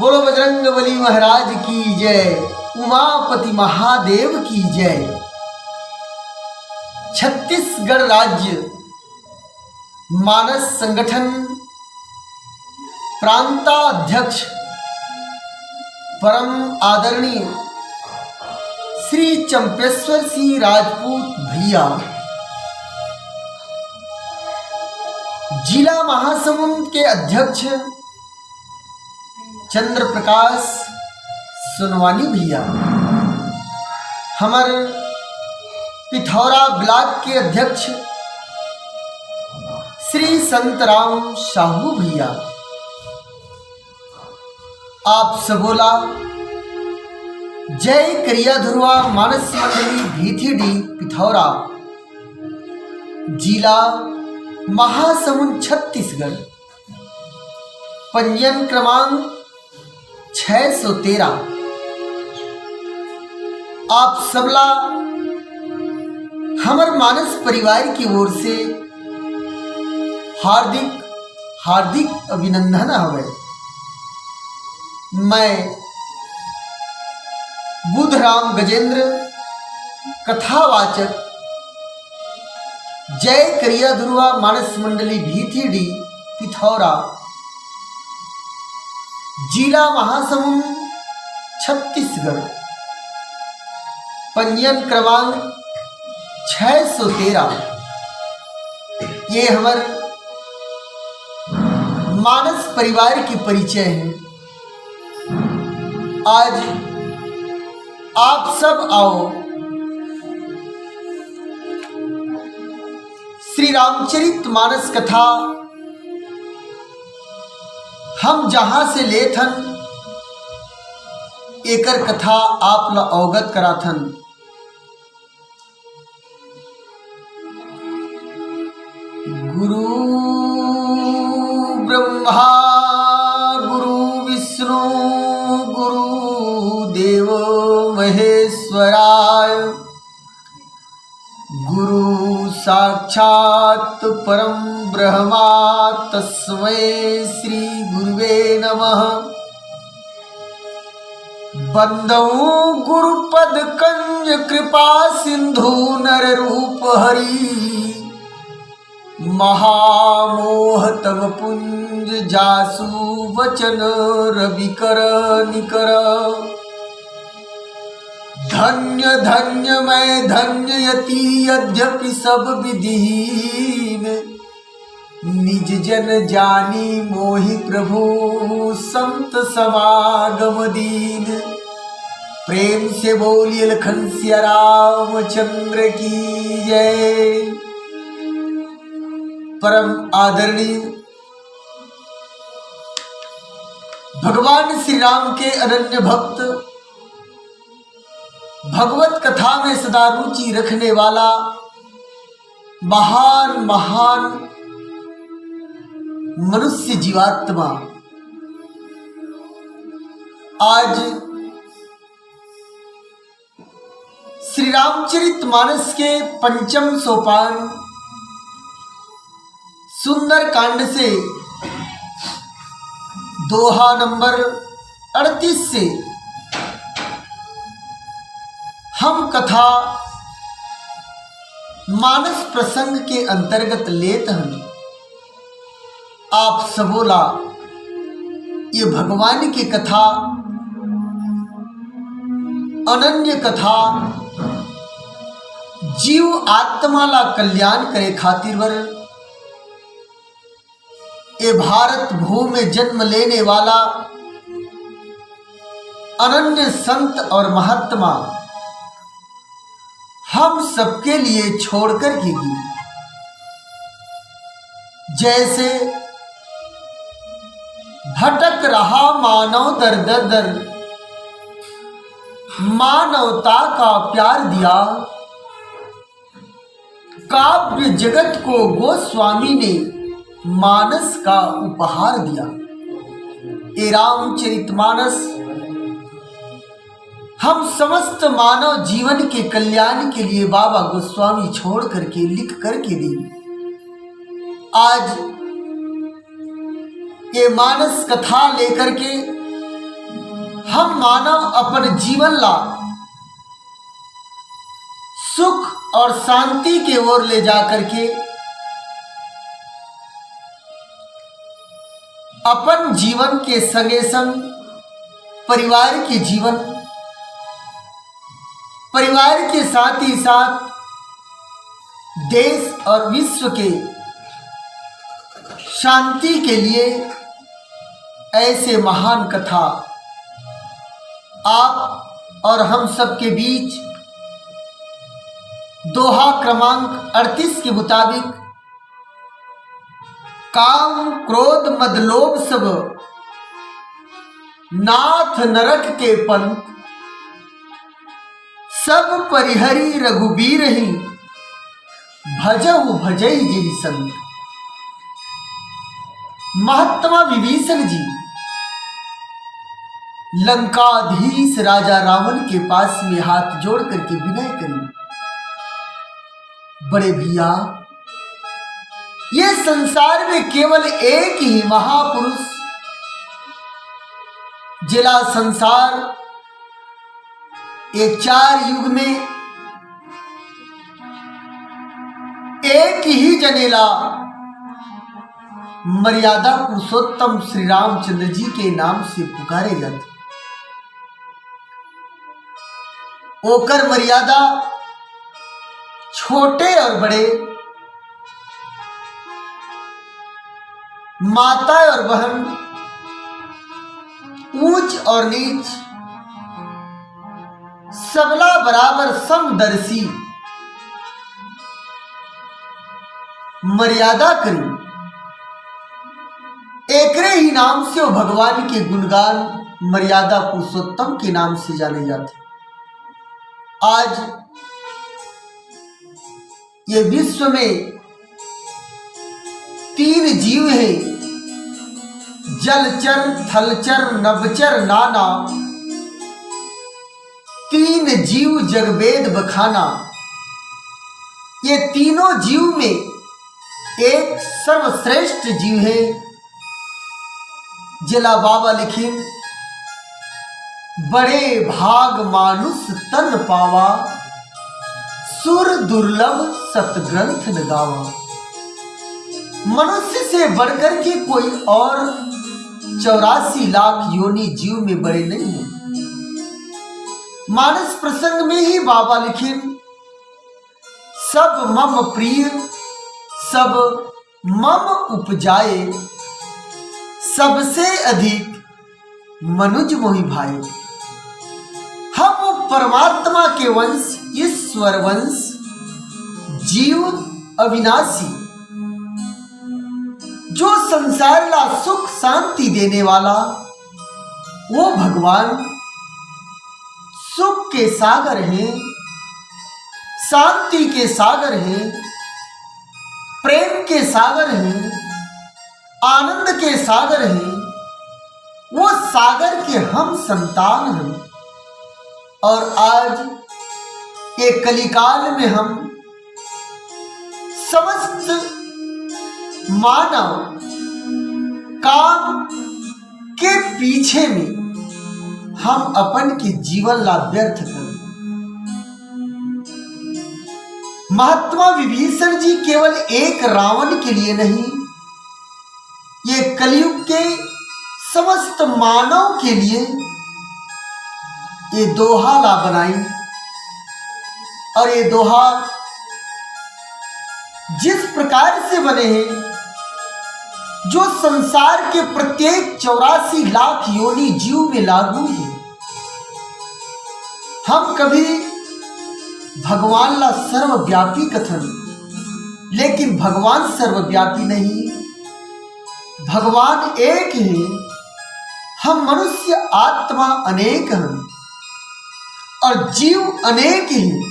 बोलो बजरंगबली महाराज की जय, उमापति महादेव की जय। छत्तीसगढ़ राज्य मानस संगठन प्रांताध्यक्ष परम आदरणीय श्री चंपेश्वर सिंह राजपूत भैया, जिला महासमुंद के अध्यक्ष चंद्र प्रकाश सोनवानी भैया, हमार पिथौरा ब्लॉक के अध्यक्ष श्री संतराम साहू भैया, आप सबोला जय करिया धुरवा मानस मंडली भीथीडी पिथौरा, जिला महासमुंद छत्तीसगढ़, पंजीयन क्रमांक 613। आप सबला हमर मानस परिवार की ओर से हार्दिक हार्दिक अभिनंदन हवे। मैं बुधराम गजेंद्र कथावाचक जय करिया धुरवा मानस मंडली भीथीडी पिथौरा, जिला महासमुंद छत्तीसगढ़, पंजीयन क्रमांक 613। ये हमार मानस परिवार की परिचय है। आज आप सब आओ श्री रामचरित मानस कथा हम जहां से लेथन एकर कथा आप ला अवगत कराथन। गुरु ब्रह्मा गुरु विष्णु गुरु देव महेश्वराय, गुरु साक्षात परम ब्रह्मा तस्मै श्री गुरुवे नमः। बंदौ गुरुपद कंज कृपा सिंधु नर रूप हरि, महामोह तव पुंज जासु वचन रविकर निकर। धन्य धन्य मैं धन्य यति यद्यपि सब विधिहीन, निज जन जानी मोहि प्रभु संत समागम दीन। प्रेम से बोलिए लखन सिया रामचंद्र की जय। परम आदरणीय भगवान श्री राम के अनन्य भक्त, भगवत कथा में सदा रुचि रखने वाला महान महान मनुष्य जीवात्मा, आज श्री रामचरित मानस के पंचम सोपान सुंदर कांड से दोहा नंबर 38 से हम कथा मानस प्रसंग के अंतर्गत लेत हैं। आप सबोला ये भगवान की कथा अनन्य कथा जीव आत्मा ला कल्याण करे खातिर वर ये भारत भूमि में जन्म लेने वाला अनन्य संत और महात्मा हम सबके लिए छोड़कर के गई। जैसे भटक रहा मानव दर दर दर, मानवता का प्यार दिया, काव्य जगत को गोस्वामी ने मानस का उपहार दिया। ए रामचरितमानस हम समस्त मानव जीवन के कल्याण के लिए बाबा गोस्वामी छोड़ करके लिख करके दी। आज ये मानस कथा लेकर के हम मानव अपन जीवन ला सुख और शांति के ओर ले जाकर के अपन जीवन के संगे संग परिवार के जीवन, परिवार के साथ ही साथ देश और विश्व के शांति के लिए ऐसे महान कथा आप और हम सब के बीच दोहा क्रमांक 38 के मुताबिक काम क्रोध मद लोभ सब नाथ नरक के पंथ सब परिहरी रघुबीर ही भजहु भजई जिहि संत। महात्मा विभीषण जी लंकाधीश राजा रावण के पास में हाथ जोड़ करके विनय करी, बड़े भैया ये संसार में केवल एक ही महापुरुष जिला संसार एक 4 युग में एक ही जनेला मर्यादा पुरुषोत्तम श्री रामचंद्र जी के नाम से पुकारे जाते। ओकर मर्यादा छोटे और बड़े, माता और बहन, ऊंच और नीच, सबला बराबर समदर्शी मर्यादा करी। एकरे ही नाम से वो भगवान के गुणगान मर्यादा पुरुषोत्तम के नाम से जाने जाते। आज ये विश्व में 3 जीव हैं, जलचर थलचर नभचर नाना, 3 जीव जगवेद बखाना। ये तीनों जीव में एक सर्वश्रेष्ठ जीव है जिला बाबा लिखिन, बड़े भाग मानुष तन पावा, सुर दुर्लभ सतग्रंथ न गावा। मनुष्य से बढ़कर के कोई और 84 लाख योनि जीव में बड़े नहीं है। मानस प्रसंग में ही बाबा लिखिन, सब मम प्रिय सब मम उपजाए, सबसे अधिक मनुज मोहि भाई। हम परमात्मा के वंश, ईश्वर वंश, जीव अविनाशी, जो संसार ला सुख शांति देने वाला वो भगवान सुख के सागर हैं, शांति के सागर हैं, प्रेम के सागर हैं, आनंद के सागर हैं। वो सागर के हम संतान हैं और आज ये कलिकाल में हम समस्त मानव काम के पीछे में हम अपन के जीवन ला व्यर्थ कर। महात्मा विभीषण जी केवल एक रावण के लिए नहीं, ये कलयुग के समस्त मानव के लिए ये दोहा ला बनाई। और ये दोहा जिस प्रकार से बने हैं, जो संसार के प्रत्येक 84 लाख योनि जीव में लागू है। हम कभी भगवान ला सर्वव्यापी कथन, लेकिन भगवान सर्वव्यापी नहीं, भगवान एक है। हम मनुष्य आत्मा अनेक हैं और जीव अनेक हैं।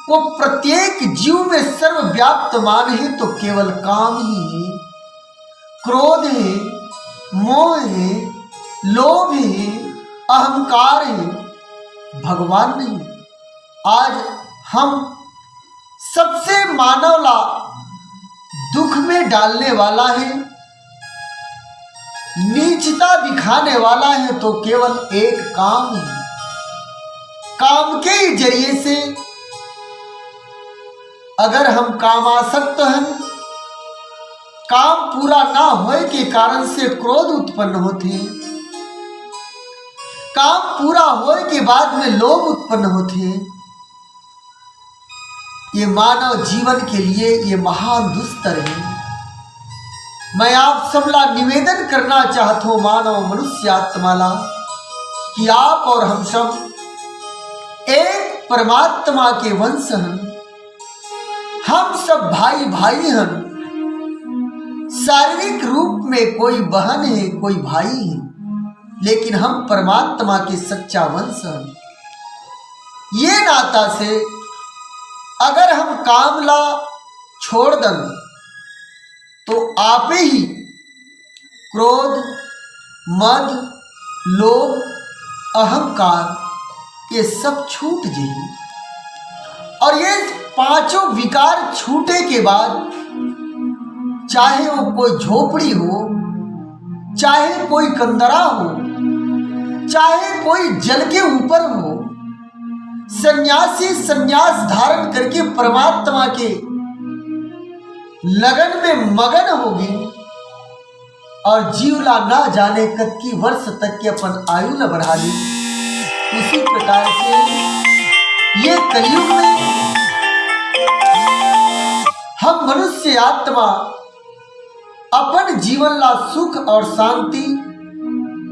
वो प्रत्येक जीव में सर्वव्याप्त मान है तो केवल काम ही है, क्रोध है, मोह है, लोभ है, अहंकार है, भगवान नहीं। आज हम सबसे मानव ला दुख में डालने वाला है नीचता दिखाने वाला है तो केवल एक काम है। काम के ही जरिए से अगर हम कामासक्त हैं, काम पूरा ना होए के कारण से क्रोध उत्पन्न होते, काम पूरा होए के बाद में लोभ उत्पन्न होते, ये मानव जीवन के लिए ये महान दुस्तर है। मैं आप सबला निवेदन करना चाहता हूं मानव मनुष्य आत्माला कि आप और हम सब एक परमात्मा के वंश हैं। हम सब भाई भाई हैं। शारीरिक रूप में कोई बहन है, कोई भाई है, लेकिन हम परमात्मा के सच्चा वंश हैं। ये नाता से अगर हम कामला छोड़ दें तो आपे ही क्रोध, मद, लोभ, अहंकार ये सब छूट जाए। और ये पांचों विकार छूटे के बाद चाहे वो कोई झोपड़ी हो, चाहे कोई कंदरा हो, चाहे कोई जल के ऊपर हो, सन्यासी सन्यास धारण करके परमात्मा के लगन में मगन होगी और जीवला ना जाने कतकी वर्ष तक के अपन आयु न बढ़ा ली। इसी प्रकार से ये कलयुग में हम मनुष्य आत्मा अपन जीवन ला सुख और शांति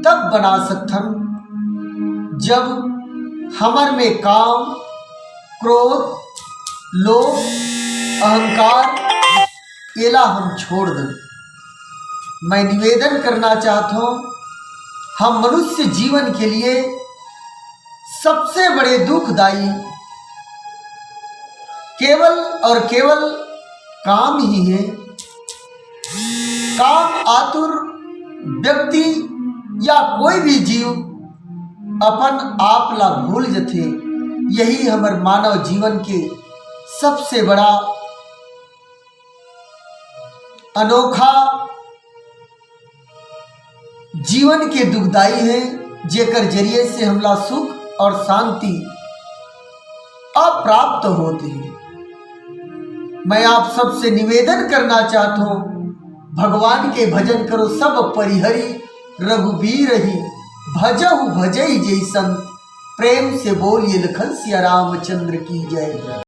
तब बना सकथन जब हमर में काम, क्रोध, लोभ, अहंकार एला हम छोड़ दें। मैं निवेदन करना चाहता हूं, हम मनुष्य जीवन के लिए सबसे बड़े दुखदाई केवल और केवल काम ही है। काम आतुर व्यक्ति या कोई भी जीव अपन आप ला भूल जथे। यही हमारे मानव जीवन के सबसे बड़ा अनोखा जीवन के दुखदाई है, जेकर जरिए से हमला सुख और शांति अप्राप्त होते हैं। मैं आप सबसे निवेदन करना चाहता हूं, भगवान के भजन करो सब परिहरी, रघुबीर ही भजहु भजई जैसन। प्रेम से बोलिए लखन सिया रामचंद्र की जय।